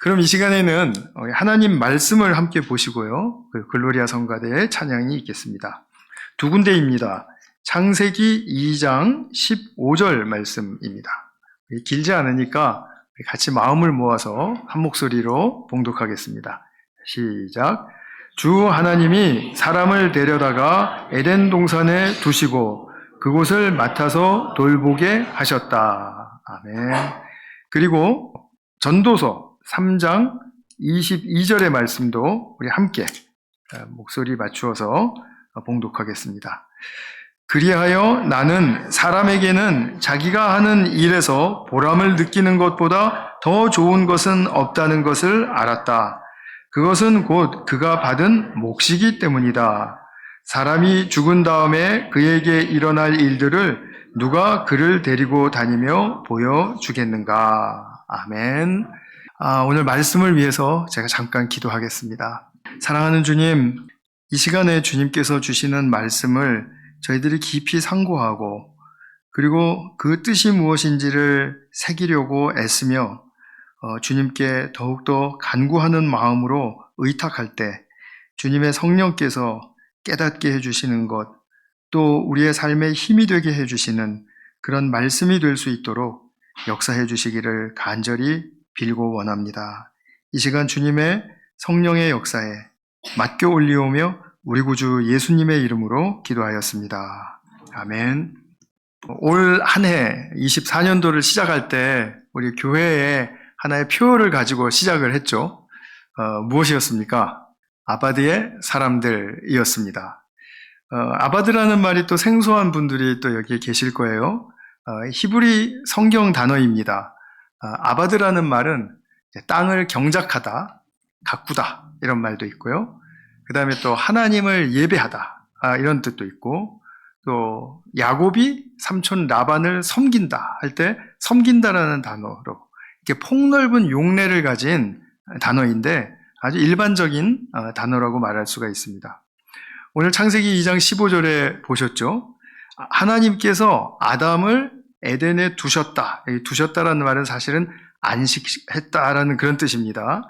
그럼 이 시간에는 하나님 말씀을 함께 보시고요. 그 글로리아 성가대의 찬양이 있겠습니다. 두 군데입니다. 창세기 2장 15절 말씀입니다. 길지 않으니까 같이 마음을 모아서 한 목소리로 봉독하겠습니다. 시작. 주 하나님이 사람을 데려다가 에덴 동산에 두시고 그곳을 맡아서 돌보게 하셨다. 아멘. 그리고 전도서 3장 22절의 말씀도 우리 함께 목소리 맞추어서 봉독하겠습니다. 그리하여 나는 사람에게는 자기가 하는 일에서 보람을 느끼는 것보다 더 좋은 것은 없다는 것을 알았다. 그것은 곧 그가 받은 몫이기 때문이다. 사람이 죽은 다음에 그에게 일어날 일들을 누가 그를 데리고 다니며 보여주겠는가. 아멘. 오늘 말씀을 위해서 제가 잠깐 기도하겠습니다. 사랑하는 주님, 이 시간에 주님께서 주시는 말씀을 저희들이 깊이 상고하고 그리고 그 뜻이 무엇인지를 새기려고 애쓰며 주님께 더욱더 간구하는 마음으로 의탁할 때 주님의 성령께서 깨닫게 해주시는 것, 또 우리의 삶에 힘이 되게 해주시는 그런 말씀이 될 수 있도록 역사해 주시기를 간절히 빌고 원합니다. 이 시간 주님의 성령의 역사에 맡겨 올리오며 우리 구주 예수님의 이름으로 기도하였습니다. 아멘. 올 한 해 24년도를 시작할 때 우리 교회에 하나의 표를 가지고 시작을 했죠. 무엇이었습니까? 아바드의 사람들이었습니다. 아바드라는 말이 또 생소한 분들이 또 여기에 계실 거예요. 히브리 성경 단어입니다. 아바드라는 말은 땅을 경작하다, 가꾸다 이런 말도 있고요. 그 다음에 또 하나님을 예배하다 이런 뜻도 있고, 또 야곱이 삼촌 라반을 섬긴다 할 때 섬긴다라는 단어로 이렇게 폭넓은 용례를 가진 단어인데 아주 일반적인 단어라고 말할 수가 있습니다. 오늘 창세기 2장 15절에 보셨죠? 하나님께서 아담을 에덴에 두셨다. 두셨다라는 말은 사실은 안식했다라는 그런 뜻입니다.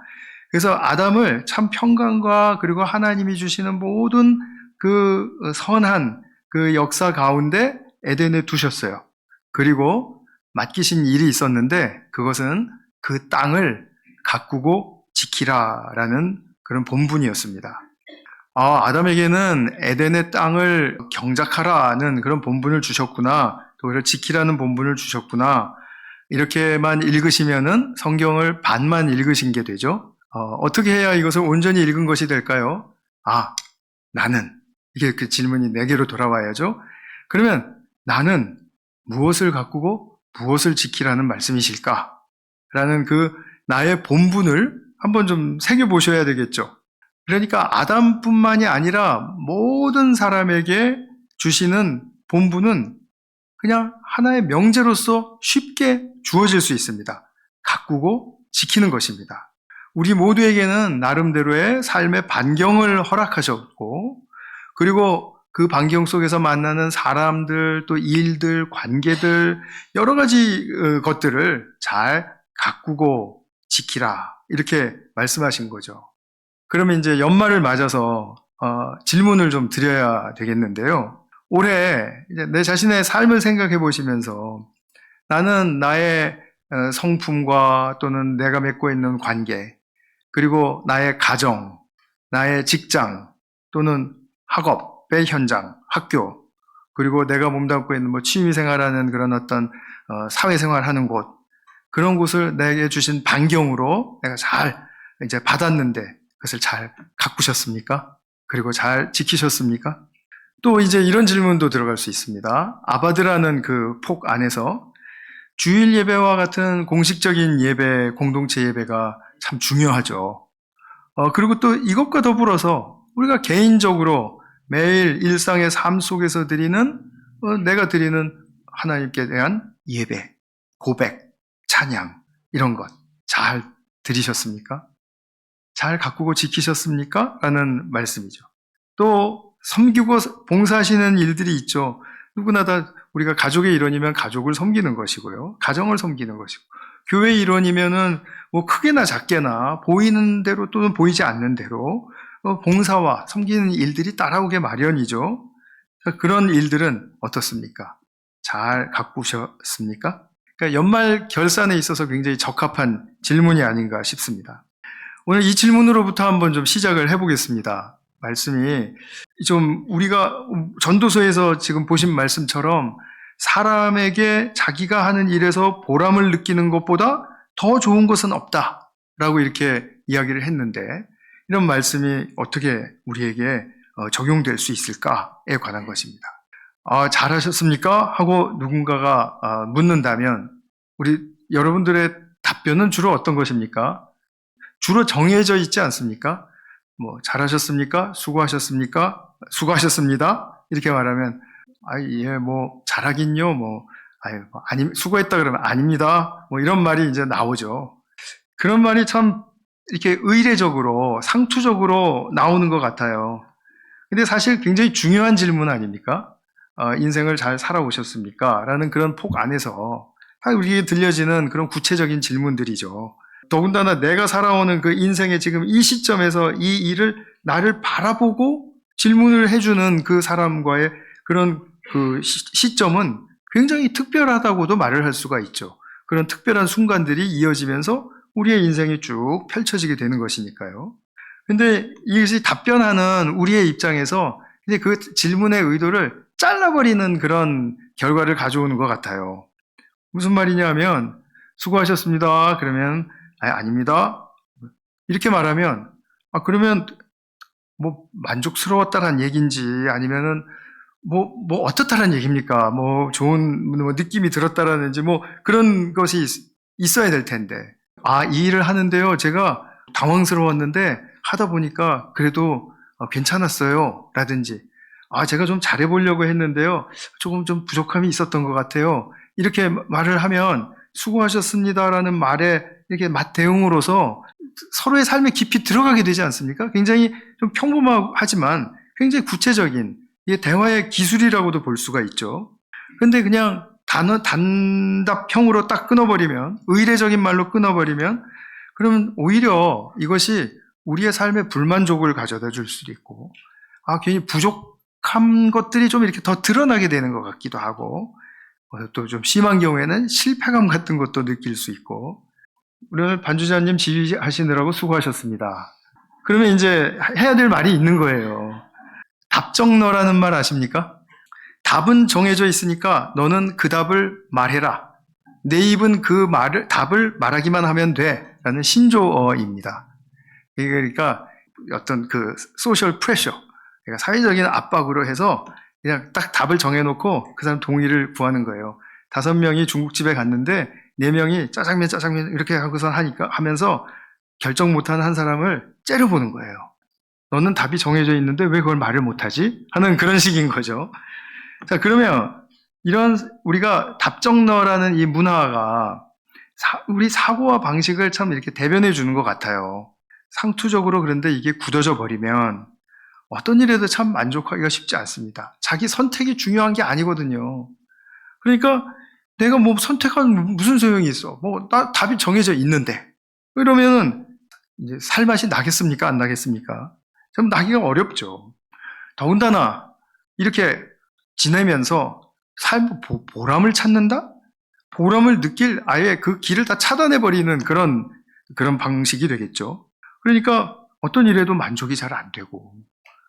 그래서 아담을 참 평강과 그리고 하나님이 주시는 모든 그 선한 그 역사 가운데 에덴에 두셨어요. 그리고 맡기신 일이 있었는데 그것은 그 땅을 가꾸고 지키라라는 그런 본분이었습니다. 아담에게는 에덴의 땅을 경작하라는 그런 본분을 주셨구나. 또 그를 지키라는 본분을 주셨구나. 이렇게만 읽으시면은 성경을 반만 읽으신 게 되죠. 어떻게 해야 이것을 온전히 읽은 것이 될까요? 나는. 이게 그 질문이 내게로 돌아와야죠. 그러면 나는 무엇을 가꾸고 무엇을 지키라는 말씀이실까? 라는 그 나의 본분을 한번 좀 새겨보셔야 되겠죠. 그러니까 아담뿐만이 아니라 모든 사람에게 주시는 본분은 그냥 하나의 명제로서 쉽게 주어질 수 있습니다. 가꾸고 지키는 것입니다. 우리 모두에게는 나름대로의 삶의 반경을 허락하셨고, 그리고 그 반경 속에서 만나는 사람들, 또 일들, 관계들, 여러 가지 것들을 잘 가꾸고 지키라. 이렇게 말씀하신 거죠. 그러면 이제 연말을 맞아서 질문을 좀 드려야 되겠는데요. 올해 이제 내 자신의 삶을 생각해 보시면서 나는 나의 성품과 또는 내가 맺고 있는 관계, 그리고 나의 가정, 나의 직장, 또는 학업의 현장, 학교, 그리고 내가 몸담고 있는 취미생활하는 그런 어떤 사회생활하는 곳, 그런 곳을 내게 주신 반경으로 내가 잘 이제 받았는데 그것을 잘 가꾸셨습니까? 그리고 잘 지키셨습니까? 또 이제 이런 질문도 들어갈 수 있습니다. 아바드라는 그 폭 안에서 주일 예배와 같은 공식적인 예배, 공동체 예배가 참 중요하죠. 그리고 또 이것과 더불어서 우리가 개인적으로 매일 일상의 삶 속에서 드리는 내가 드리는 하나님께 대한 예배, 고백, 찬양 이런 것 잘 드리셨습니까? 잘 가꾸고 지키셨습니까? 라는 말씀이죠. 또 섬기고 봉사하시는 일들이 있죠. 누구나 다 우리가 가족의 일원이면 가족을 섬기는 것이고요. 가정을 섬기는 것이고, 교회의 일원이면은 뭐 크게나 작게나 보이는 대로 또는 보이지 않는 대로 봉사와 섬기는 일들이 따라오게 마련이죠. 그런 일들은 어떻습니까? 잘 가꾸셨습니까? 그러니까 연말 결산에 있어서 굉장히 적합한 질문이 아닌가 싶습니다. 오늘 이 질문으로부터 한번 좀 시작을 해보겠습니다. 말씀이 좀 우리가 전도서에서 지금 보신 말씀처럼 사람에게 자기가 하는 일에서 보람을 느끼는 것보다 더 좋은 것은 없다라고 이렇게 이야기를 했는데, 이런 말씀이 어떻게 우리에게 적용될 수 있을까에 관한 것입니다. 잘하셨습니까? 하고 누군가가 묻는다면 우리 여러분들의 답변은 주로 어떤 것입니까? 주로 정해져 있지 않습니까? 뭐 잘하셨습니까? 수고하셨습니까? 수고하셨습니다. 이렇게 말하면 예, 뭐 잘하긴요. 뭐 아니 수고했다 그러면 아닙니다. 뭐 이런 말이 이제 나오죠. 그런 말이 참 이렇게 의례적으로 상투적으로 나오는 것 같아요. 근데 사실 굉장히 중요한 질문 아닙니까? 인생을 잘 살아오셨습니까? 라는 그런 폭 안에서 우리에게 들려지는 그런 구체적인 질문들이죠. 더군다나 내가 살아오는 그 인생의 지금 이 시점에서 이 일을 나를 바라보고 질문을 해주는 그 사람과의 그런 그 시점은 굉장히 특별하다고도 말을 할 수가 있죠. 그런 특별한 순간들이 이어지면서 우리의 인생이 쭉 펼쳐지게 되는 것이니까요. 근데 이것이 답변하는 우리의 입장에서 이제 그 질문의 의도를 잘라버리는 그런 결과를 가져오는 것 같아요. 무슨 말이냐 하면 수고하셨습니다. 그러면 아닙니다. 이렇게 말하면 그러면 뭐 만족스러웠다는 얘기인지 아니면은 뭐 어떻다는 얘기입니까? 뭐 좋은 뭐 느낌이 들었다라는지 뭐 그런 것이 있어야 될 텐데. 이 일을 하는데요. 제가 당황스러웠는데 하다 보니까 그래도 괜찮았어요. 라든지 제가 좀 잘해보려고 했는데요. 조금 좀 부족함이 있었던 것 같아요. 이렇게 말을 하면 수고하셨습니다라는 말에 이렇게 맞대응으로서 서로의 삶에 깊이 들어가게 되지 않습니까? 굉장히 좀 평범하지만 굉장히 구체적인 이게 대화의 기술이라고도 볼 수가 있죠. 근데 그냥 단답형으로 딱 끊어버리면, 의례적인 말로 끊어버리면, 그러면 오히려 이것이 우리의 삶에 불만족을 가져다 줄 수도 있고, 괜히 부족한 것들이 좀 이렇게 더 드러나게 되는 것 같기도 하고, 또 좀 심한 경우에는 실패감 같은 것도 느낄 수 있고, 오늘 반주자님 지휘하시느라고 수고하셨습니다. 그러면 이제 해야 될 말이 있는 거예요. 답정너라는 말 아십니까? 답은 정해져 있으니까 너는 그 답을 말해라. 내 입은 그 답을 말하기만 하면 돼. 라는 신조어입니다. 그러니까 어떤 그 소셜 프레셔, 그러니까 사회적인 압박으로 해서 그냥 딱 답을 정해놓고 그 사람 동의를 구하는 거예요. 5명이 중국집에 갔는데 4명이 짜장면 이렇게 하고서 하면서 결정 못하는 한 사람을 째려보는 거예요. 너는 답이 정해져 있는데 왜 그걸 말을 못하지? 하는 그런 식인 거죠. 자, 그러면 이런 우리가 답정너라는 이 문화가 우리 사고와 방식을 참 이렇게 대변해 주는 것 같아요. 상투적으로 그런데 이게 굳어져 버리면 어떤 일에도 참 만족하기가 쉽지 않습니다. 자기 선택이 중요한 게 아니거든요. 그러니까 내가 뭐 선택하면 무슨 소용이 있어? 뭐 답이 정해져 있는데. 그러면은 이제 살맛이 나겠습니까? 안 나겠습니까? 좀 나기가 어렵죠. 더군다나 이렇게 지내면서 삶 보람을 찾는다? 보람을 느낄 아예 그 길을 다 차단해버리는 그런 방식이 되겠죠. 그러니까 어떤 일에도 만족이 잘 안 되고,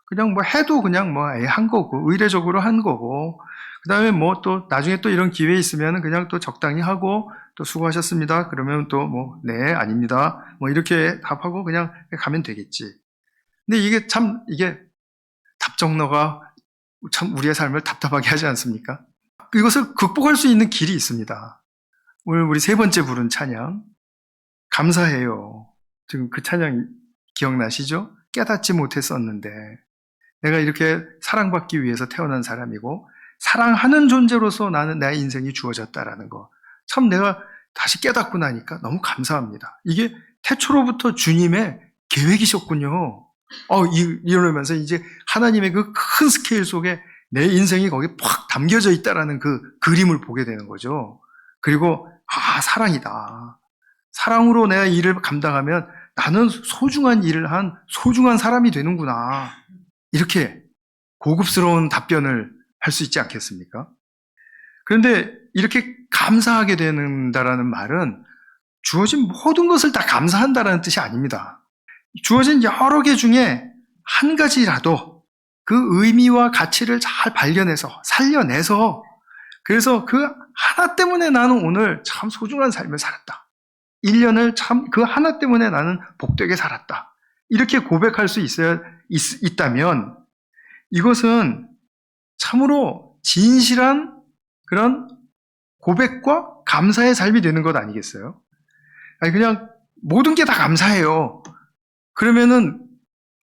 그냥 뭐 해도 그냥 뭐 한 거고, 의례적으로 한 거고, 그 다음에 뭐 또 나중에 또 이런 기회 있으면 그냥 또 적당히 하고, 또 수고하셨습니다. 그러면 또 뭐, 네, 아닙니다. 뭐 이렇게 답하고 그냥 가면 되겠지. 근데 이게 답정너가 참 우리의 삶을 답답하게 하지 않습니까? 이것을 극복할 수 있는 길이 있습니다. 오늘 우리 3번째 부른 찬양, 감사해요. 지금 그 찬양 기억나시죠? 깨닫지 못했었는데 내가 이렇게 사랑받기 위해서 태어난 사람이고 사랑하는 존재로서 나는 내 인생이 주어졌다라는 거, 참 내가 다시 깨닫고 나니까 너무 감사합니다. 이게 태초로부터 주님의 계획이셨군요. 이러면서 이제 하나님의 그 큰 스케일 속에 내 인생이 거기에 팍 담겨져 있다라는 그 그림을 보게 되는 거죠. 그리고 사랑이다. 사랑으로 내가 일을 감당하면 나는 소중한 일을 한 소중한 사람이 되는구나. 이렇게 고급스러운 답변을 할 수 있지 않겠습니까? 그런데 이렇게 감사하게 된다라는 말은 주어진 모든 것을 다 감사한다라는 뜻이 아닙니다. 주어진 여러 개 중에 한 가지라도 그 의미와 가치를 잘 발견해서 살려내서 그래서 그 하나 때문에 나는 오늘 참 소중한 삶을 살았다. 1년을 참 그 하나 때문에 나는 복되게 살았다. 이렇게 고백할 수 있다면 이것은 참으로 진실한 그런 고백과 감사의 삶이 되는 것 아니겠어요? 아니 그냥 모든 게 다 감사해요. 그러면은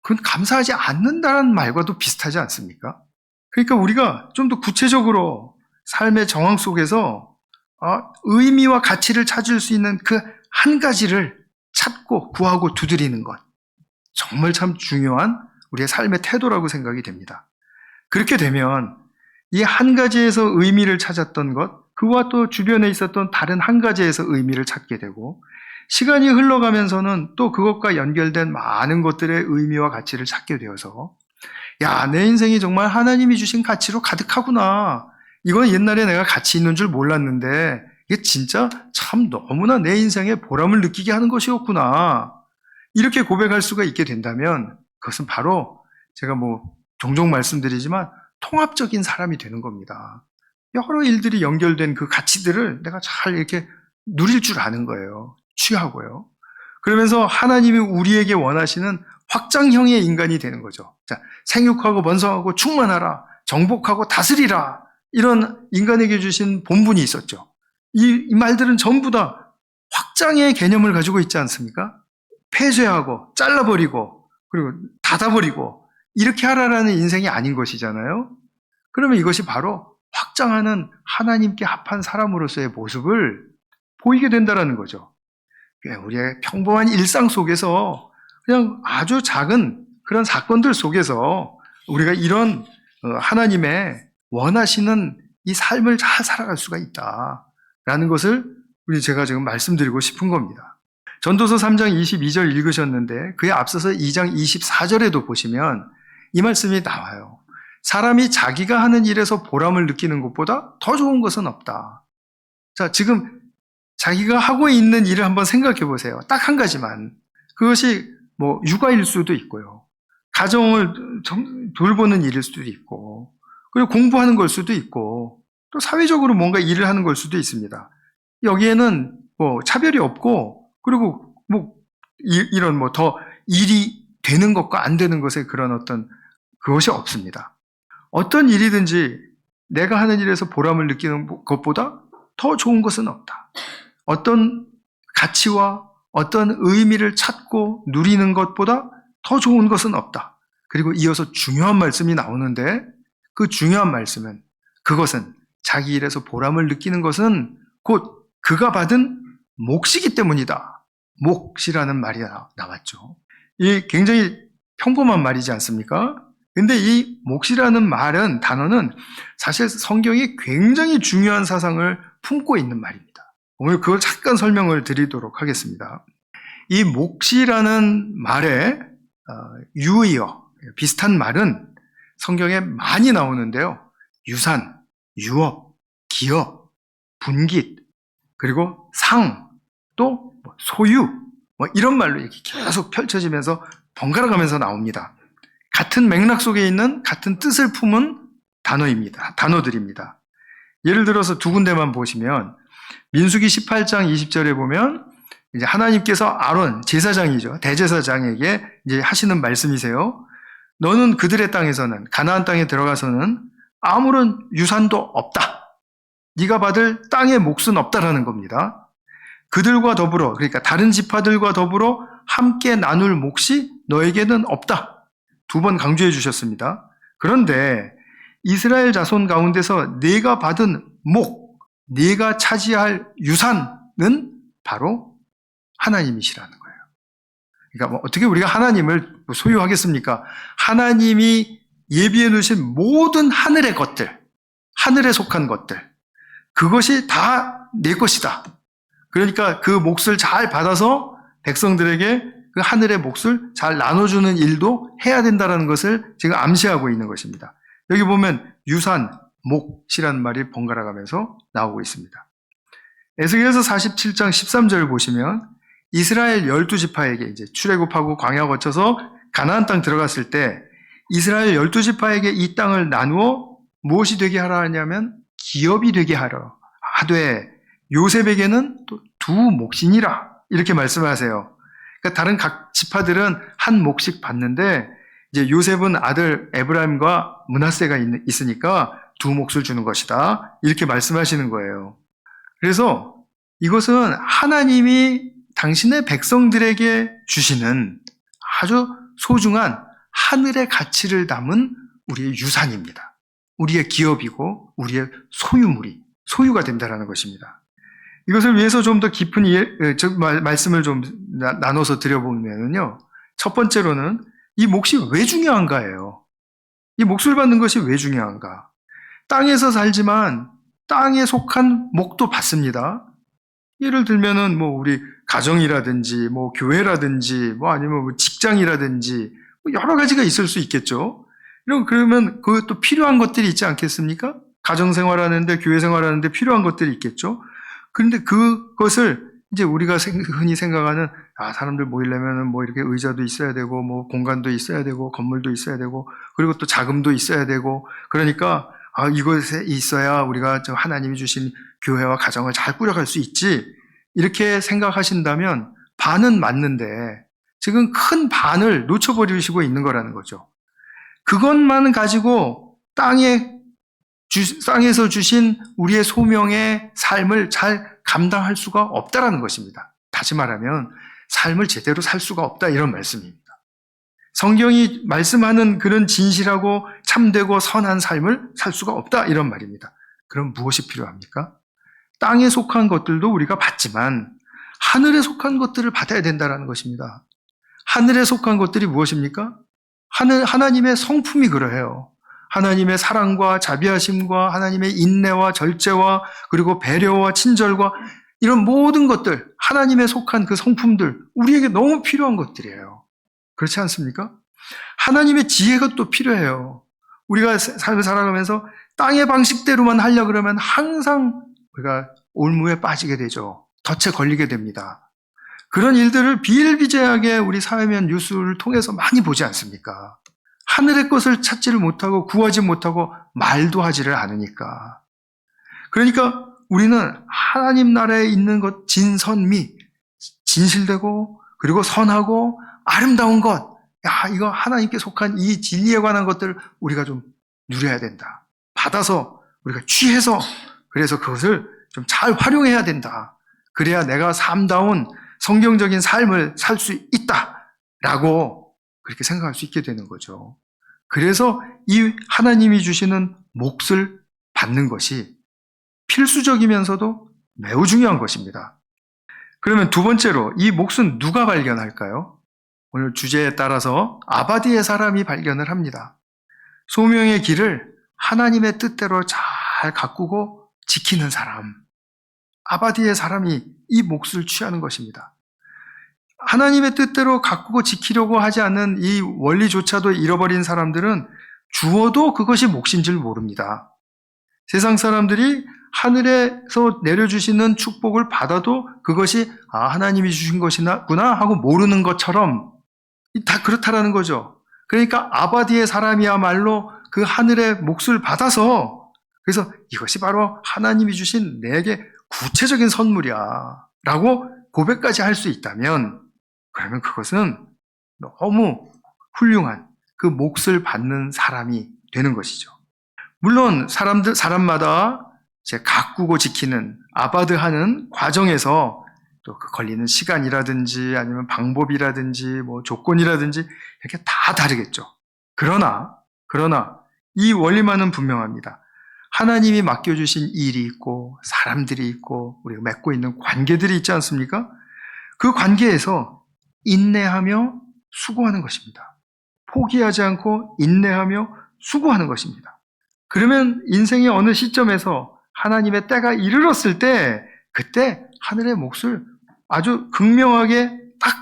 그건 감사하지 않는다는 말과도 비슷하지 않습니까? 그러니까 우리가 좀 더 구체적으로 삶의 정황 속에서 의미와 가치를 찾을 수 있는 그 한 가지를 찾고 구하고 두드리는 것. 정말 참 중요한 우리의 삶의 태도라고 생각이 됩니다. 그렇게 되면 이 한 가지에서 의미를 찾았던 것, 그와 또 주변에 있었던 다른 한 가지에서 의미를 찾게 되고 시간이 흘러가면서는 또 그것과 연결된 많은 것들의 의미와 가치를 찾게 되어서 야, 내 인생이 정말 하나님이 주신 가치로 가득하구나. 이건 옛날에 내가 가치 있는 줄 몰랐는데 이게 진짜 참 너무나 내 인생에 보람을 느끼게 하는 것이었구나. 이렇게 고백할 수가 있게 된다면 그것은 바로 제가 종종 말씀드리지만 통합적인 사람이 되는 겁니다. 여러 일들이 연결된 그 가치들을 내가 잘 이렇게 누릴 줄 아는 거예요. 취하고요. 그러면서 하나님이 우리에게 원하시는 확장형의 인간이 되는 거죠. 자, 생육하고 번성하고 충만하라, 정복하고 다스리라 이런 인간에게 주신 본분이 있었죠. 이 말들은 전부 다 확장의 개념을 가지고 있지 않습니까? 폐쇄하고 잘라버리고 그리고 닫아버리고 이렇게 하라라는 인생이 아닌 것이잖아요. 그러면 이것이 바로 확장하는 하나님께 합한 사람으로서의 모습을 보이게 된다는 거죠. 우리의 평범한 일상 속에서 그냥 아주 작은 그런 사건들 속에서 우리가 이런 하나님의 원하시는 이 삶을 잘 살아갈 수가 있다라는 것을 제가 지금 말씀드리고 싶은 겁니다. 전도서 3장 22절 읽으셨는데 그에 앞서서 2장 24절에도 보시면 이 말씀이 나와요. 사람이 자기가 하는 일에서 보람을 느끼는 것보다 더 좋은 것은 없다. 자, 지금 자기가 하고 있는 일을 한번 생각해 보세요. 딱 한 가지만. 그것이 육아일 수도 있고요. 가정을 돌보는 일일 수도 있고, 그리고 공부하는 걸 수도 있고, 또 사회적으로 뭔가 일을 하는 걸 수도 있습니다. 여기에는 차별이 없고, 그리고 이런 더 일이 되는 것과 안 되는 것의 그런 어떤 그것이 없습니다. 어떤 일이든지 내가 하는 일에서 보람을 느끼는 것보다 더 좋은 것은 없다. 어떤 가치와 어떤 의미를 찾고 누리는 것보다 더 좋은 것은 없다. 그리고 이어서 중요한 말씀이 나오는데 그 중요한 말씀은 그것은 자기 일에서 보람을 느끼는 것은 곧 그가 받은 몫이기 때문이다. 몫이라는 말이 나왔죠. 이 굉장히 평범한 말이지 않습니까? 근데 이 몫이라는 단어는 사실 성경이 굉장히 중요한 사상을 품고 있는 말입니다. 오늘 그걸 잠깐 설명을 드리도록 하겠습니다. 이 몫이라는 말의 유의어, 비슷한 말은 성경에 많이 나오는데요. 유산, 유업, 기업, 분깃, 그리고 상, 또 소유, 이런 말로 이렇게 계속 펼쳐지면서 번갈아 가면서 나옵니다. 같은 맥락 속에 있는 같은 뜻을 품은 단어들입니다. 예를 들어서 두 군데만 보시면 민수기 18장 20절에 보면 이제 하나님께서 아론 제사장이죠. 대제사장에게 이제 하시는 말씀이세요. 너는 그들의 땅에서는 가나안 땅에 들어가서는 아무런 유산도 없다. 네가 받을 땅의 몫은 없다라는 겁니다. 그들과 더불어 그러니까 다른 지파들과 더불어 함께 나눌 몫이 너에게는 없다. 두 번 강조해 주셨습니다. 그런데 이스라엘 자손 가운데서 네가 받은 네가 차지할 유산은 바로 하나님이시라는 거예요. 그러니까 어떻게 우리가 하나님을 소유하겠습니까? 하나님이 예비해 놓으신 모든 하늘의 것들, 하늘에 속한 것들, 그것이 다 내 것이다. 그러니까 그 몫을 잘 받아서 백성들에게 그 하늘의 몫을 잘 나눠주는 일도 해야 된다는 것을 지금 암시하고 있는 것입니다. 여기 보면 유산, 몫이라는 말이 번갈아 가면서 나오고 있습니다. 에스겔서 47장 13절 보시면 이스라엘 12지파에게 이제 출애굽하고 광야 거쳐서 가나안 땅 들어갔을 때 이스라엘 12지파에게 이 땅을 나누어 무엇이 되게 하라 하냐면 기업이 되게 하라 하되 요셉에게는 또 두 몫이니라 이렇게 말씀하세요. 그러니까 다른 각 지파들은 한 몫씩 받는데 이제 요셉은 아들 에브라임과 므낫세가 있으니까 두 몫을 주는 것이다 이렇게 말씀하시는 거예요. 그래서 이것은 하나님이 당신의 백성들에게 주시는 아주 소중한 하늘의 가치를 담은 우리의 유산입니다. 우리의 기업이고 우리의 소유가 된다는 것입니다. 이것을 위해서 좀 더 깊은 말씀을 좀 나눠서 드려보면요. 첫 번째로는 이 몫이 왜 중요한가예요. 이 몫을 받는 것이 왜 중요한가. 땅에서 살지만 땅에 속한 몫도 받습니다. 예를 들면은 우리 가정이라든지 교회라든지 아니면 직장이라든지 여러 가지가 있을 수 있겠죠. 그러면 그것도 필요한 것들이 있지 않겠습니까? 가정 생활하는데 교회 생활하는데 필요한 것들이 있겠죠. 그런데 그것을 이제 우리가 흔히 생각하는 사람들 모이려면은 이렇게 의자도 있어야 되고 공간도 있어야 되고 건물도 있어야 되고 그리고 또 자금도 있어야 되고 그러니까 이것에 있어야 우리가 하나님이 주신 교회와 가정을 잘 꾸려갈 수 있지 이렇게 생각하신다면 반은 맞는데 지금 큰 반을 놓쳐버리시고 있는 거라는 거죠. 그것만 가지고 땅에서 주신 우리의 소명의 삶을 잘 감당할 수가 없다라는 것입니다. 다시 말하면 삶을 제대로 살 수가 없다 이런 말씀입니다. 성경이 말씀하는 그런 진실하고 참되고 선한 삶을 살 수가 없다 이런 말입니다. 그럼 무엇이 필요합니까? 땅에 속한 것들도 우리가 받지만 하늘에 속한 것들을 받아야 된다는 것입니다. 하늘에 속한 것들이 무엇입니까? 하나님의 성품이 그러해요. 하나님의 사랑과 자비하심과 하나님의 인내와 절제와 그리고 배려와 친절과 이런 모든 것들, 하나님의 속한 그 성품들, 우리에게 너무 필요한 것들이에요. 그렇지 않습니까? 하나님의 지혜가 또 필요해요. 우리가 삶을 살아가면서 땅의 방식대로만 하려고 그러면 항상 우리가 올무에 빠지게 되죠. 덫에 걸리게 됩니다. 그런 일들을 비일비재하게 우리 사회면 뉴스를 통해서 많이 보지 않습니까? 하늘의 것을 찾지를 못하고 구하지 못하고 말도 하지를 않으니까. 그러니까 우리는 하나님 나라에 있는 것 진선미, 진실되고 그리고 선하고 아름다운 것, 이거 하나님께 속한 이 진리에 관한 것들을 우리가 좀 누려야 된다. 받아서 우리가 취해서 그래서 그것을 좀 잘 활용해야 된다. 그래야 내가 삶다운 성경적인 삶을 살 수 있다라고 그렇게 생각할 수 있게 되는 거죠. 그래서 이 하나님이 주시는 몫을 받는 것이 필수적이면서도 매우 중요한 것입니다. 그러면 두 번째로 이 몫은 누가 발견할까요? 오늘 주제에 따라서 아바디의 사람이 발견을 합니다. 소명의 길을 하나님의 뜻대로 잘 가꾸고 지키는 사람. 아바디의 사람이 이 몫을 취하는 것입니다. 하나님의 뜻대로 가꾸고 지키려고 하지 않는 이 원리조차도 잃어버린 사람들은 주어도 그것이 몫인 줄 모릅니다. 세상 사람들이 하늘에서 내려주시는 축복을 받아도 그것이 하나님이 주신 것이구나 하고 모르는 것처럼 다 그렇다라는 거죠. 그러니까 아바디의 사람이야말로 그 하늘의 몫을 받아서 그래서 이것이 바로 하나님이 주신 내게 구체적인 선물이야 라고 고백까지 할 수 있다면 그러면 그것은 너무 훌륭한 그 몫을 받는 사람이 되는 것이죠. 물론 사람마다 이제 가꾸고 지키는 아바드하는 과정에서 또 그 걸리는 시간이라든지 아니면 방법이라든지 조건이라든지 이렇게 다 다르겠죠. 그러나 이 원리만은 분명합니다. 하나님이 맡겨주신 일이 있고 사람들이 있고 우리가 맺고 있는 관계들이 있지 않습니까? 그 관계에서 인내하며 수고하는 것입니다. 포기하지 않고 인내하며 수고하는 것입니다. 그러면 인생의 어느 시점에서 하나님의 때가 이르렀을 때 그때 하늘의 몫을 아주 극명하게 딱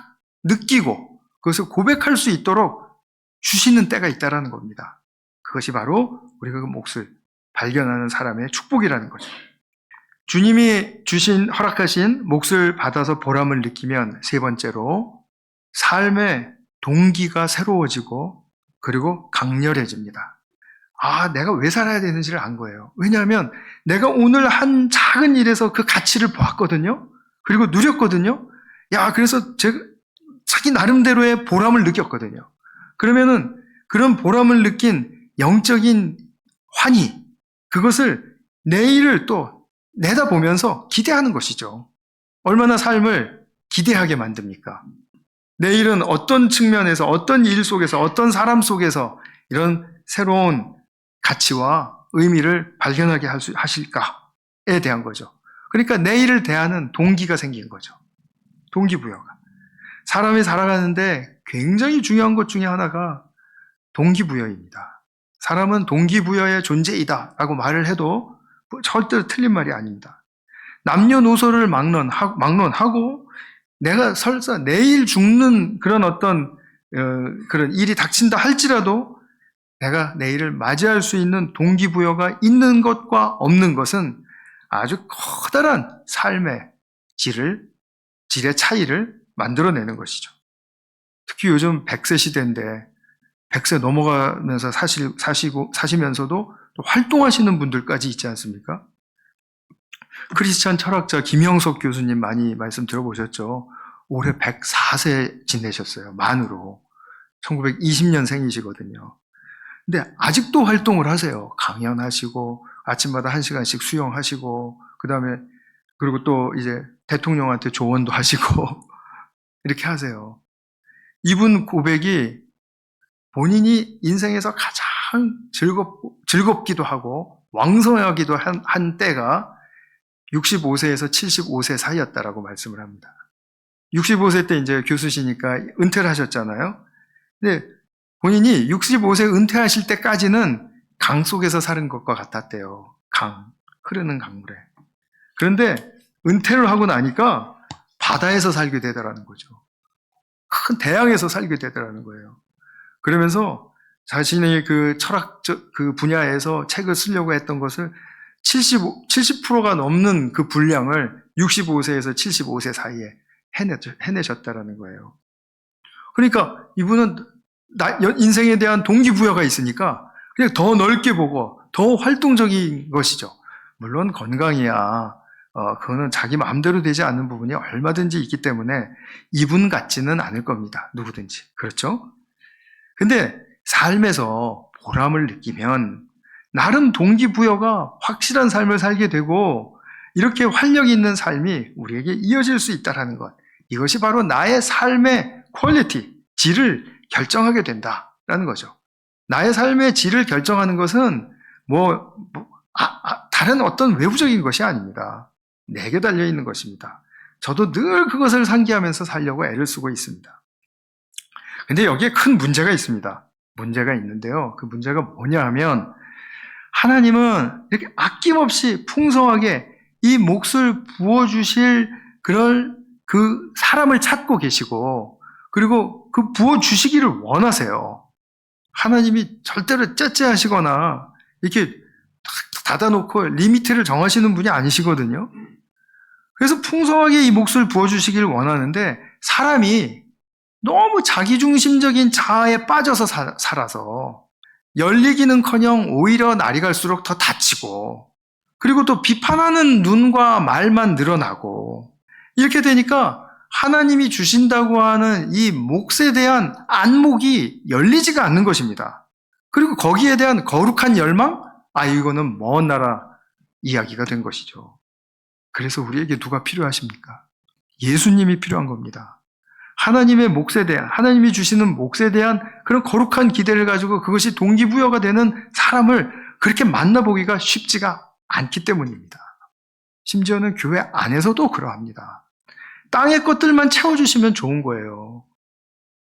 느끼고 그것을 고백할 수 있도록 주시는 때가 있다는 겁니다. 그것이 바로 우리가 그 몫을 발견하는 사람의 축복이라는 거죠. 주님이 허락하신 몫을 받아서 보람을 느끼면 세 번째로 삶의 동기가 새로워지고 그리고 강렬해집니다. 내가 왜 살아야 되는지를 안 거예요. 왜냐하면 내가 오늘 한 작은 일에서 그 가치를 보았거든요. 그리고 누렸거든요. 그래서 제가 자기 나름대로의 보람을 느꼈거든요. 그러면은 그런 보람을 느낀 영적인 환희, 그것을 내일을 또 내다보면서 기대하는 것이죠. 얼마나 삶을 기대하게 만듭니까? 내일은 어떤 측면에서, 어떤 일 속에서, 어떤 사람 속에서 이런 새로운 가치와 의미를 발견하게 하실까에 대한 거죠. 그러니까 내일을 대하는 동기가 생긴 거죠. 동기부여가. 사람이 살아가는데 굉장히 중요한 것 중에 하나가 동기부여입니다. 사람은 동기부여의 존재이다 라고 말을 해도 절대로 틀린 말이 아닙니다. 남녀노소를 막론하고 내가 설사 내일 죽는 그런 어떤 그런 일이 닥친다 할지라도 내가 내일을 맞이할 수 있는 동기부여가 있는 것과 없는 것은 아주 커다란 삶의 질의 차이를 만들어내는 것이죠. 특히 요즘 100세 시대인데 100세 넘어가면서 사시면서도 또 활동하시는 분들까지 있지 않습니까? 크리스찬 철학자 김영석 교수님 많이 말씀 들어보셨죠? 올해 104세 지내셨어요. 만으로. 1920년생이시거든요. 근데 아직도 활동을 하세요. 강연하시고 아침마다 1시간씩 수영하시고 그리고 또 이제 대통령한테 조언도 하시고 이렇게 하세요. 이분 고백이 본인이 인생에서 가장 즐겁기도 하고 왕성하기도 한 때가 65세에서 75세 사이였다라고 말씀을 합니다. 65세 때 이제 교수시니까 은퇴를 하셨잖아요. 근데 본인이 65세 은퇴하실 때까지는 강 속에서 사는 것과 같았대요. 흐르는 강물에. 그런데 은퇴를 하고 나니까 바다에서 살게 되더라는 거죠. 큰 대양에서 살게 되더라는 거예요. 그러면서 자신의 그 철학적 그 분야에서 책을 쓰려고 했던 것을 70%가 넘는 그 분량을 65세에서 75세 사이에 해내셨다라는 거예요. 그러니까 이분은 인생에 대한 동기부여가 있으니까 그냥 더 넓게 보고 더 활동적인 것이죠. 물론 건강이야. 그거는 자기 마음대로 되지 않는 부분이 얼마든지 있기 때문에 이분 같지는 않을 겁니다. 누구든지. 그렇죠? 근데 삶에서 보람을 느끼면 나름 동기부여가 확실한 삶을 살게 되고 이렇게 활력 있는 삶이 우리에게 이어질 수 있다는 것. 이것이 바로 나의 삶의 퀄리티, 질을 결정하게 된다라는 거죠. 나의 삶의 질을 결정하는 것은 다른 어떤 외부적인 것이 아닙니다. 내게 달려있는 것입니다. 저도 늘 그것을 상기하면서 살려고 애를 쓰고 있습니다. 근데 여기에 큰 문제가 있습니다. 문제가 있는데요. 그 문제가 뭐냐 하면 하나님은 이렇게 아낌없이 풍성하게 이 몫을 부어주실 그 사람을 찾고 계시고 그리고 그 부어주시기를 원하세요. 하나님이 절대로 째째하시거나 이렇게 닫아놓고 리미트를 정하시는 분이 아니시거든요. 그래서 풍성하게 이 몫을 부어주시기를 원하는데 사람이 너무 자기중심적인 자아에 빠져서 살아서 열리기는커녕 오히려 날이 갈수록 더 다치고 그리고 또 비판하는 눈과 말만 늘어나고 이렇게 되니까 하나님이 주신다고 하는 이 몫에 대한 안목이 열리지가 않는 것입니다. 그리고 거기에 대한 거룩한 열망? 이거는 먼 나라 이야기가 된 것이죠. 그래서 우리에게 누가 필요하십니까? 예수님이 필요한 겁니다. 하나님의 몫에 대한, 하나님이 주시는 몫에 대한 그런 거룩한 기대를 가지고 그것이 동기부여가 되는 사람을 그렇게 만나보기가 쉽지가 않기 때문입니다. 심지어는 교회 안에서도 그러합니다. 땅의 것들만 채워주시면 좋은 거예요.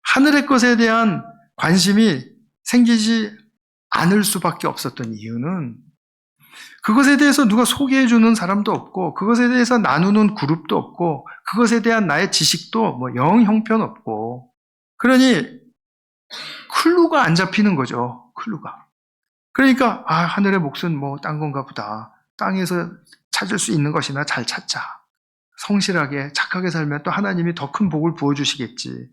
하늘의 것에 대한 관심이 생기지 않을 수밖에 없었던 이유는 그것에 대해서 누가 소개해주는 사람도 없고, 그것에 대해서 나누는 그룹도 없고, 그것에 대한 나의 지식도 뭐 영 형편없고, 그러니 클루가 안 잡히는 거죠. 클루가. 그러니까 하늘의 몫은 뭐 딴 건가 보다. 땅에서 찾을 수 있는 것이나 잘 찾자. 성실하게 착하게 살면 또 하나님이 더 큰 복을 부어주시겠지.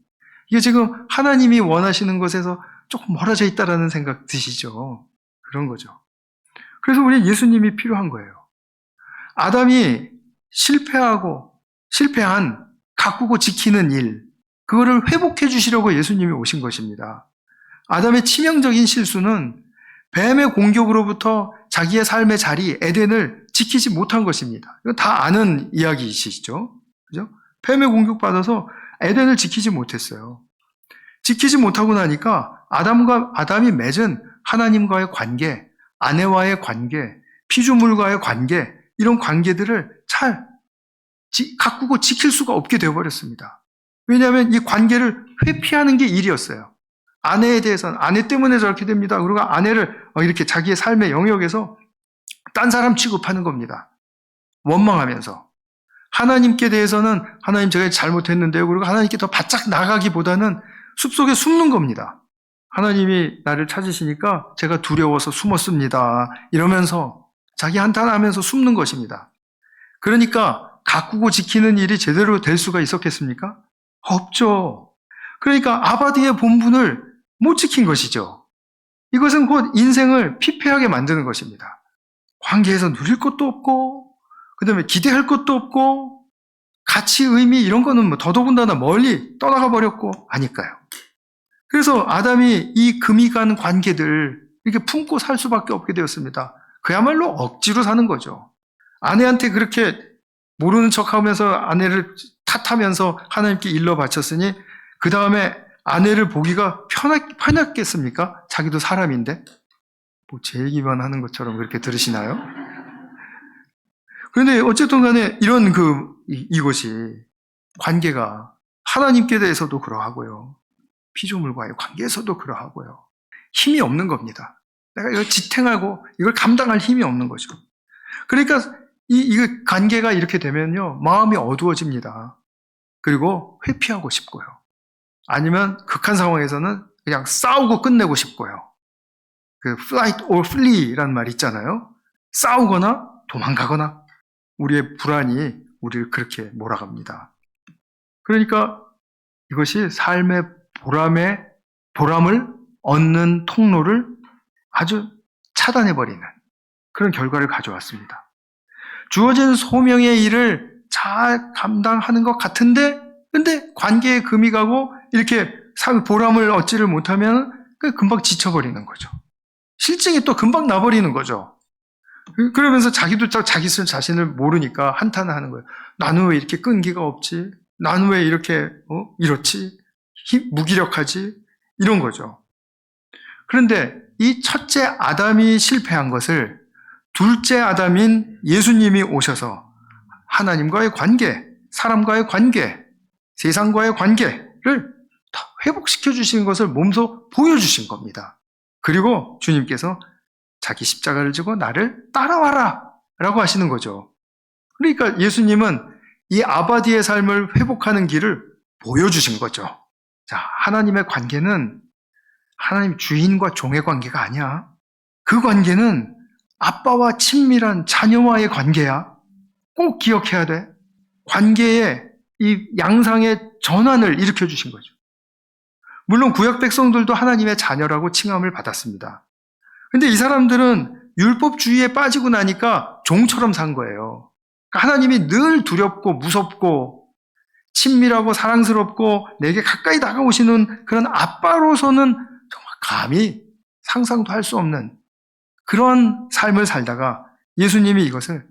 이게 지금 하나님이 원하시는 것에서 조금 멀어져 있다라는 생각 드시죠? 그런 거죠. 그래서 우리 예수님이 필요한 거예요. 아담이 실패한 가꾸고 지키는 일, 그거를 회복해 주시려고 예수님이 오신 것입니다. 아담의 치명적인 실수는 뱀의 공격으로부터 자기의 삶의 자리, 에덴을 지키지 못한 것입니다. 이거 다 아는 이야기이시죠? 그죠? 뱀의 공격받아서 에덴을 지키지 못했어요. 지키지 못하고 나니까 아담이 맺은 하나님과의 관계, 아내와의 관계, 피조물과의 관계, 이런 관계들을 잘 가꾸고 지킬 수가 없게 되어버렸습니다. 왜냐하면 이 관계를 회피하는 게 일이었어요. 아내에 대해서는 아내 때문에 저렇게 됩니다. 그리고 아내를 이렇게 자기의 삶의 영역에서 딴 사람 취급하는 겁니다. 원망하면서. 하나님께 대해서는 하나님 제가 잘못했는데요. 그리고 하나님께 더 바짝 나가기보다는 숲속에 숨는 겁니다. 하나님이 나를 찾으시니까 제가 두려워서 숨었습니다. 이러면서 자기 한탄하면서 숨는 것입니다. 그러니까 가꾸고 지키는 일이 제대로 될 수가 있었겠습니까? 없죠. 그러니까 아바디의 본분을 못 지킨 것이죠. 이것은 곧 인생을 피폐하게 만드는 것입니다. 관계에서 누릴 것도 없고, 그 다음에 기대할 것도 없고, 가치, 의미 이런 거는 뭐 더더군다나 멀리 떠나가 버렸고 하니까요. 그래서 아담이 이 금이 간 관계들 이렇게 품고 살 수밖에 없게 되었습니다. 그야말로 억지로 사는 거죠. 아내한테 그렇게 모르는 척하면서 아내를 탓하면서 하나님께 일러 바쳤으니 그 다음에 아내를 보기가 편했겠습니까? 자기도 사람인데 뭐 제 얘기만 하는 것처럼 그렇게 들으시나요? 그런데 어쨌든 간에 이런 이것이 관계가 하나님께 대해서도 그러하고요. 피조물과의 관계에서도 그러하고요. 힘이 없는 겁니다. 내가 이걸 지탱하고 이걸 감당할 힘이 없는 거죠. 그러니까 이 관계가 이렇게 되면요. 마음이 어두워집니다. 그리고 회피하고 싶고요. 아니면 극한 상황에서는 그냥 싸우고 끝내고 싶고요. 그 flight or flee라는 말이 있잖아요. 싸우거나 도망가거나 우리의 불안이 우리를 그렇게 몰아갑니다. 그러니까 이것이 삶의 보람을 얻는 통로를 아주 차단해버리는 그런 결과를 가져왔습니다. 주어진 소명의 일을 잘 감당하는 것 같은데, 근데 관계에 금이 가고 이렇게 보람을 얻지를 못하면 금방 지쳐버리는 거죠. 실증이 또 금방 나버리는 거죠. 그러면서 자기도 자기 자신을 모르니까 한탄을 하는 거예요. 나는 왜 이렇게 끈기가 없지? 나는 왜 이렇게 이렇지? 무기력하지? 이런 거죠. 그런데 이 첫째 아담이 실패한 것을 둘째 아담인 예수님이 오셔서 하나님과의 관계, 사람과의 관계, 세상과의 관계를 다 회복시켜 주시는 것을 몸소 보여주신 겁니다. 그리고 주님께서 자기 십자가를 지고 나를 따라와라 라고 하시는 거죠. 그러니까 예수님은 이 아바디의 삶을 회복하는 길을 보여주신 거죠. 자, 하나님의 관계는 하나님 주인과 종의 관계가 아니야. 그 관계는 아빠와 친밀한 자녀와의 관계야. 꼭 기억해야 돼. 관계의 이 양상의 전환을 일으켜 주신 거죠. 물론 구약 백성들도 하나님의 자녀라고 칭함을 받았습니다. 근데 이 사람들은 율법주의에 빠지고 나니까 종처럼 산 거예요. 그러니까 하나님이 늘 두렵고 무섭고 친밀하고 사랑스럽고 내게 가까이 다가오시는 그런 아빠로서는 정말 감히 상상도 할 수 없는 그런 삶을 살다가 예수님이 이것을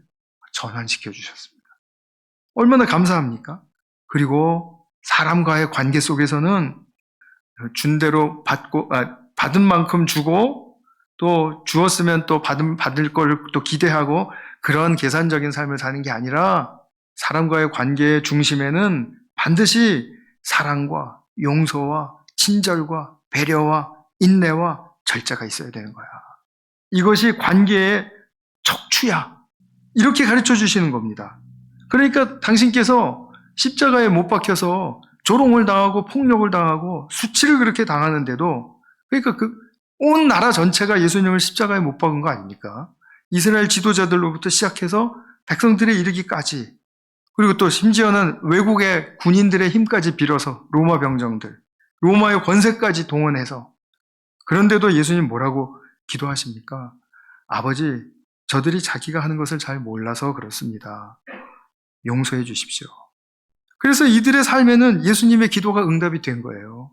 전환시켜 주셨습니다. 얼마나 감사합니까? 그리고 사람과의 관계 속에서는 준 대로 받은 만큼 주고 또 주었으면 또 받을 걸 또 기대하고 그런 계산적인 삶을 사는 게 아니라 사람과의 관계의 중심에는 반드시 사랑과 용서와 친절과 배려와 인내와 절제가 있어야 되는 거야. 이것이 관계의 척추야. 이렇게 가르쳐 주시는 겁니다. 그러니까 당신께서 십자가에 못 박혀서 조롱을 당하고 폭력을 당하고 수치를 그렇게 당하는데도, 그러니까 온 나라 전체가 예수님을 십자가에 못 박은 거 아닙니까? 이스라엘 지도자들로부터 시작해서 백성들에 이르기까지, 그리고 또 심지어는 외국의 군인들의 힘까지 빌어서 로마 병정들, 로마의 권세까지 동원해서, 그런데도 예수님 뭐라고 기도하십니까? 아버지, 저들이 자기가 하는 것을 잘 몰라서 그렇습니다. 용서해 주십시오. 그래서 이들의 삶에는 예수님의 기도가 응답이 된 거예요.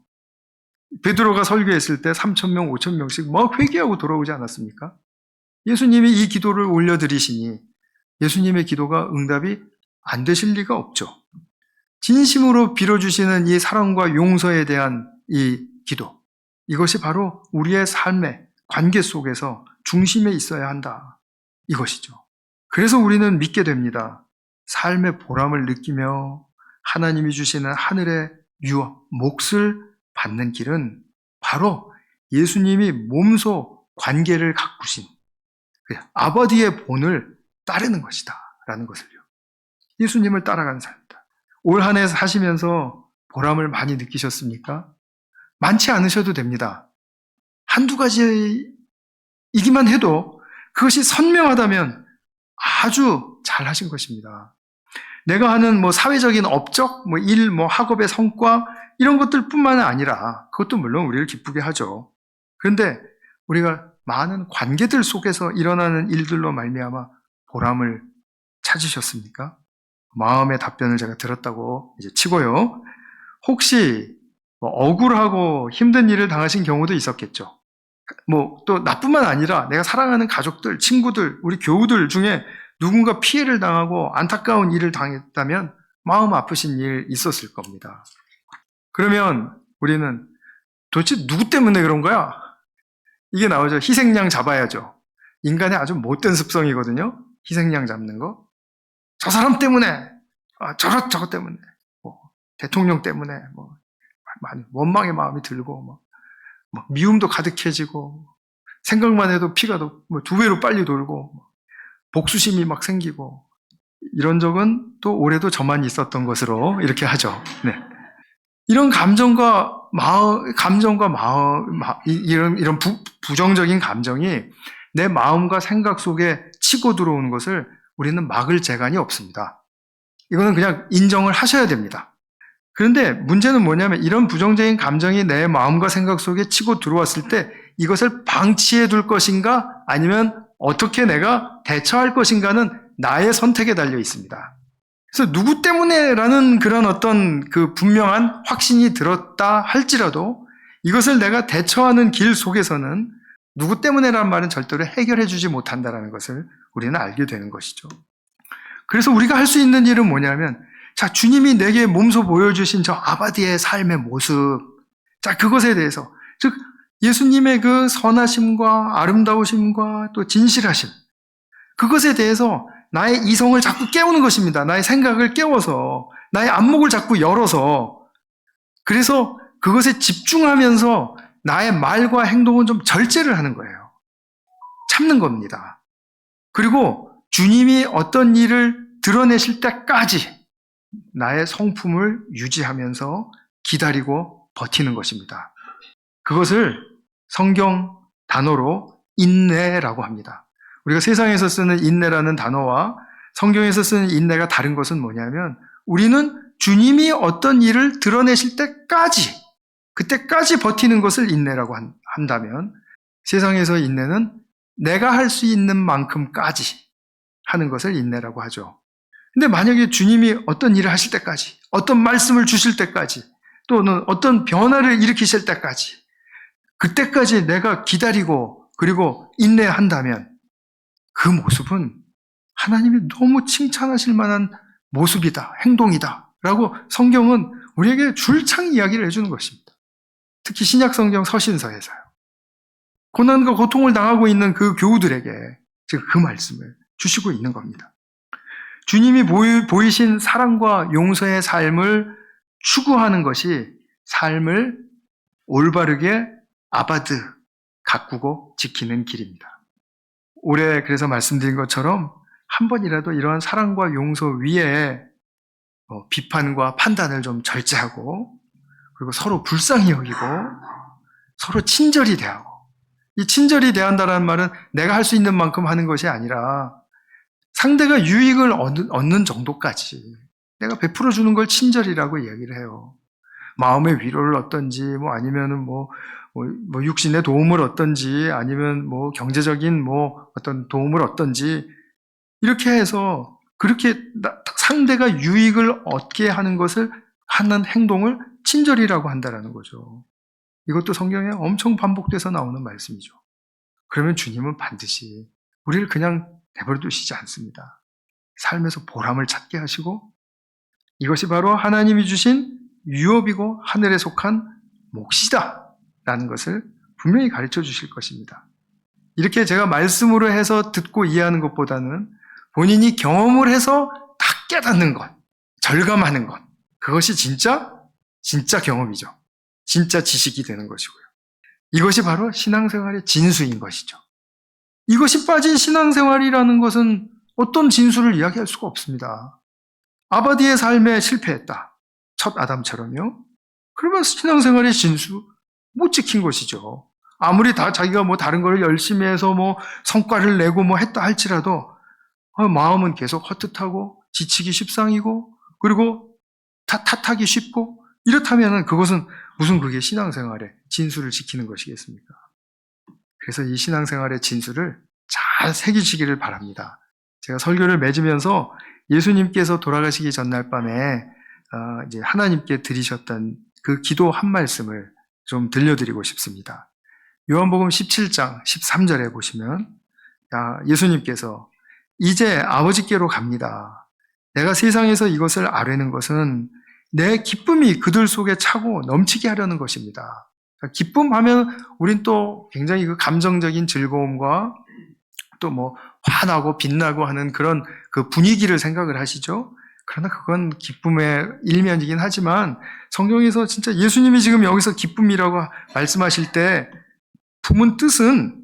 베드로가 설교했을 때 3,000명, 5,000명씩 막 회개하고 돌아오지 않았습니까? 예수님이 이 기도를 올려드리시니 예수님의 기도가 응답이 안 되실 리가 없죠. 진심으로 빌어주시는 이 사랑과 용서에 대한 이 기도, 이것이 바로 우리의 삶의 관계 속에서 중심에 있어야 한다, 이것이죠. 그래서 우리는 믿게 됩니다. 삶의 보람을 느끼며 하나님이 주시는 하늘의 유업, 몫을 받는 길은 바로 예수님이 몸소 관계를 가꾸신 아버지의 본을 따르는 것이다 라는 것을요. 예수님을 따라가는 삶이다. 올 한 해 사시면서 보람을 많이 느끼셨습니까? 많지 않으셔도 됩니다. 한두 가지이기만 해도 그것이 선명하다면 아주 잘하신 것입니다. 내가 하는 사회적인 업적, 일, 학업의 성과, 이런 것들 뿐만 아니라, 그것도 물론 우리를 기쁘게 하죠. 그런데 우리가 많은 관계들 속에서 일어나는 일들로 말미암아 보람을 찾으셨습니까? 마음의 답변을 제가 들었다고 이제 치고요. 혹시 억울하고 힘든 일을 당하신 경우도 있었겠죠. 또 나뿐만 아니라 내가 사랑하는 가족들, 친구들, 우리 교우들 중에 누군가 피해를 당하고 안타까운 일을 당했다면 마음 아프신 일 있었을 겁니다. 그러면 우리는 도대체 누구 때문에 그런 거야? 이게 나오죠. 희생양 잡아야죠. 인간의 아주 못된 습성이거든요. 희생양 잡는 거. 저 사람 때문에, 저것 때문에, 대통령 때문에, 원망의 마음이 들고, 미움도 가득해지고, 생각만 해도 피가 두 배로 빨리 돌고, 복수심이 막 생기고, 이런 적은 또 올해도 저만 있었던 것으로 이렇게 하죠. 네. 이런 감정과 이런 부정적인 감정이 내 마음과 생각 속에 치고 들어오는 것을 우리는 막을 재간이 없습니다. 이거는 그냥 인정을 하셔야 됩니다. 그런데 문제는 뭐냐면 이런 부정적인 감정이 내 마음과 생각 속에 치고 들어왔을 때 이것을 방치해 둘 것인가 아니면 어떻게 내가 대처할 것인가는 나의 선택에 달려 있습니다. 그래서 누구 때문에라는 그런 어떤 분명한 확신이 들었다 할지라도 이것을 내가 대처하는 길 속에서는 누구 때문에라는 말은 절대로 해결해 주지 못한다는 것을 우리는 알게 되는 것이죠. 그래서 우리가 할 수 있는 일은 뭐냐면, 자, 주님이 내게 몸소 보여주신 저 아바디의 삶의 모습, 자, 그것에 대해서, 즉 예수님의 그 선하심과 아름다우심과 또 진실하심, 그것에 대해서 나의 이성을 자꾸 깨우는 것입니다. 나의 생각을 깨워서, 나의 안목을 자꾸 열어서, 그래서 그것에 집중하면서 나의 말과 행동은 좀 절제를 하는 거예요. 참는 겁니다. 그리고 주님이 어떤 일을 드러내실 때까지 나의 성품을 유지하면서 기다리고 버티는 것입니다. 그것을 성경 단어로 인내라고 합니다. 우리가 세상에서 쓰는 인내라는 단어와 성경에서 쓰는 인내가 다른 것은 뭐냐면 우리는 주님이 어떤 일을 드러내실 때까지, 그때까지 버티는 것을 인내라고 한다면 세상에서 인내는 내가 할 수 있는 만큼까지 하는 것을 인내라고 하죠. 근데 만약에 주님이 어떤 일을 하실 때까지, 어떤 말씀을 주실 때까지, 또는 어떤 변화를 일으키실 때까지, 그때까지 내가 기다리고 그리고 인내한다면 그 모습은 하나님이 너무 칭찬하실 만한 모습이다, 행동이다 라고 성경은 우리에게 줄창 이야기를 해주는 것입니다. 특히 신약 성경 서신서에서요. 고난과 고통을 당하고 있는 그 교우들에게 지금 그 말씀을 주시고 있는 겁니다. 주님이 보이신 사랑과 용서의 삶을 추구하는 것이 삶을 올바르게 아바드, 가꾸고 지키는 길입니다. 올해 그래서 말씀드린 것처럼 한 번이라도 이러한 사랑과 용서 위에 비판과 판단을 좀 절제하고, 그리고 서로 불쌍히 여기고 서로 친절히 대하고, 이 친절히 대한다는 말은 내가 할 수 있는 만큼 하는 것이 아니라 상대가 유익을 얻는 정도까지 내가 베풀어 주는 걸 친절이라고 이야기를 해요. 마음의 위로를 얻든지, 아니면은 육신의 도움을 얻든지, 아니면 경제적인 어떤 도움을 얻든지, 이렇게 해서 그렇게 상대가 유익을 얻게 하는 것을 하는 행동을 친절이라고 한다라는 거죠. 이것도 성경에 엄청 반복돼서 나오는 말씀이죠. 그러면 주님은 반드시 우리를 그냥 내버려 두시지 않습니다. 삶에서 보람을 찾게 하시고, 이것이 바로 하나님이 주신 유업이고 하늘에 속한 몫이다 라는 것을 분명히 가르쳐 주실 것입니다. 이렇게 제가 말씀으로 해서 듣고 이해하는 것보다는 본인이 경험을 해서 딱 깨닫는 것, 절감하는 것, 그것이 진짜 경험이죠. 진짜 지식이 되는 것이고요. 이것이 바로 신앙생활의 진수인 것이죠. 이것이 빠진 신앙생활이라는 것은 어떤 진수를 이야기할 수가 없습니다. 아바디의 삶에 실패했다. 첫 아담처럼요. 그러면 신앙생활의 진수 못 지킨 것이죠. 아무리 자기가 다른 걸 열심히 해서 성과를 내고 했다 할지라도 마음은 계속 헛헛하고 지치기 십상이고, 그리고 탓하기 쉽고, 이렇다면 그것은 무슨 그게 신앙생활의 진수를 지키는 것이겠습니까? 그래서 이 신앙생활의 진수를 잘 새기시기를 바랍니다. 제가 설교를 맺으면서 예수님께서 돌아가시기 전날 밤에 이제 하나님께 드리셨던 그 기도 한 말씀을 좀 들려드리고 싶습니다. 요한복음 17장 13절에 보시면 예수님께서 이제 아버지께로 갑니다. 내가 세상에서 이것을 아뢰는 것은 내 기쁨이 그들 속에 차고 넘치게 하려는 것입니다. 기쁨하면 우린 또 굉장히 그 감정적인 즐거움과 또 환하고 빛나고 하는 그런 그 분위기를 생각을 하시죠. 그러나 그건 기쁨의 일면이긴 하지만 성경에서 진짜 예수님이 지금 여기서 기쁨이라고 말씀하실 때 품은 뜻은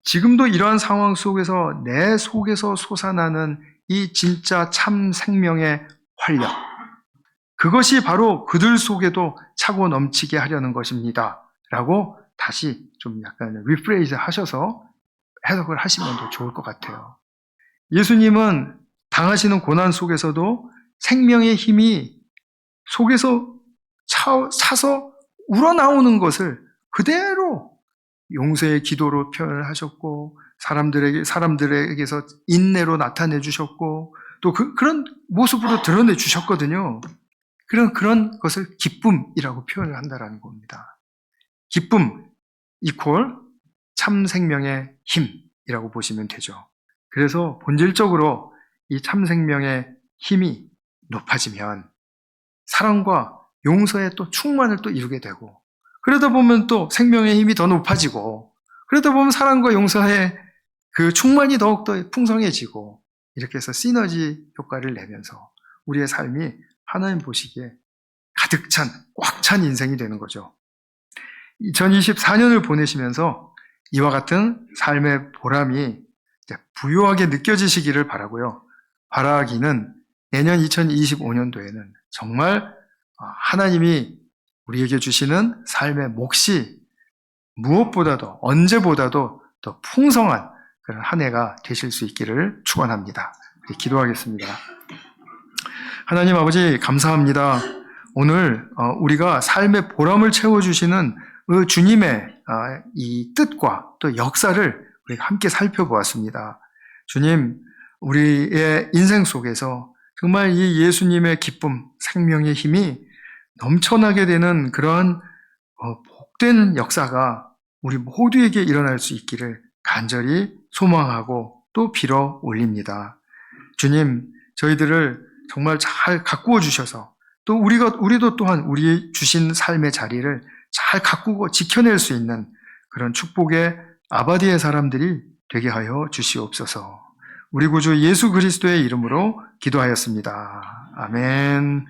지금도 이러한 상황 속에서 내 속에서 솟아나는 이 진짜 참 생명의 활력, 그것이 바로 그들 속에도 차고 넘치게 하려는 것입니다 라고 다시 좀 약간 리프레이즈 하셔서 해석을 하시면 더 좋을 것 같아요. 예수님은 당하시는 고난 속에서도 생명의 힘이 속에서 차서 우러나오는 것을 그대로 용서의 기도로 표현을 하셨고, 사람들에게서 인내로 나타내 주셨고, 또 그런 모습으로 드러내 주셨거든요. 그런 것을 기쁨이라고 표현을 한다라는 겁니다. 기쁨 이퀄 참 생명의 힘이라고 보시면 되죠. 그래서 본질적으로 이 참 생명의 힘이 높아지면 사랑과 용서의 또 충만을 또 이루게 되고, 그러다 보면 또 생명의 힘이 더 높아지고, 그러다 보면 사랑과 용서의 그 충만이 더욱더 풍성해지고, 이렇게 해서 시너지 효과를 내면서 우리의 삶이 하나님 보시기에 가득 찬, 꽉 찬 인생이 되는 거죠. 2024년을 보내시면서 이와 같은 삶의 보람이 부유하게 느껴지시기를 바라고요. 바라기는 내년 2025년도에는 정말 하나님이 우리에게 주시는 삶의 몫이 무엇보다도 언제보다도 더 풍성한 그런 한 해가 되실 수 있기를 축원합니다. 기도하겠습니다. 하나님 아버지 감사합니다. 오늘 우리가 삶의 보람을 채워주시는 그 주님의 이 뜻과 또 역사를 우리가 함께 살펴보았습니다. 주님, 우리의 인생 속에서 정말 이 예수님의 기쁨, 생명의 힘이 넘쳐나게 되는 그러한 복된 역사가 우리 모두에게 일어날 수 있기를 간절히 소망하고 또 빌어 올립니다. 주님, 저희들을 정말 잘 가꾸어 주셔서 또 우리도 또한 우리 주신 삶의 자리를 잘 가꾸고 지켜낼 수 있는 그런 축복의 아바디의 사람들이 되게 하여 주시옵소서. 우리 구주 예수 그리스도의 이름으로 기도하였습니다. 아멘.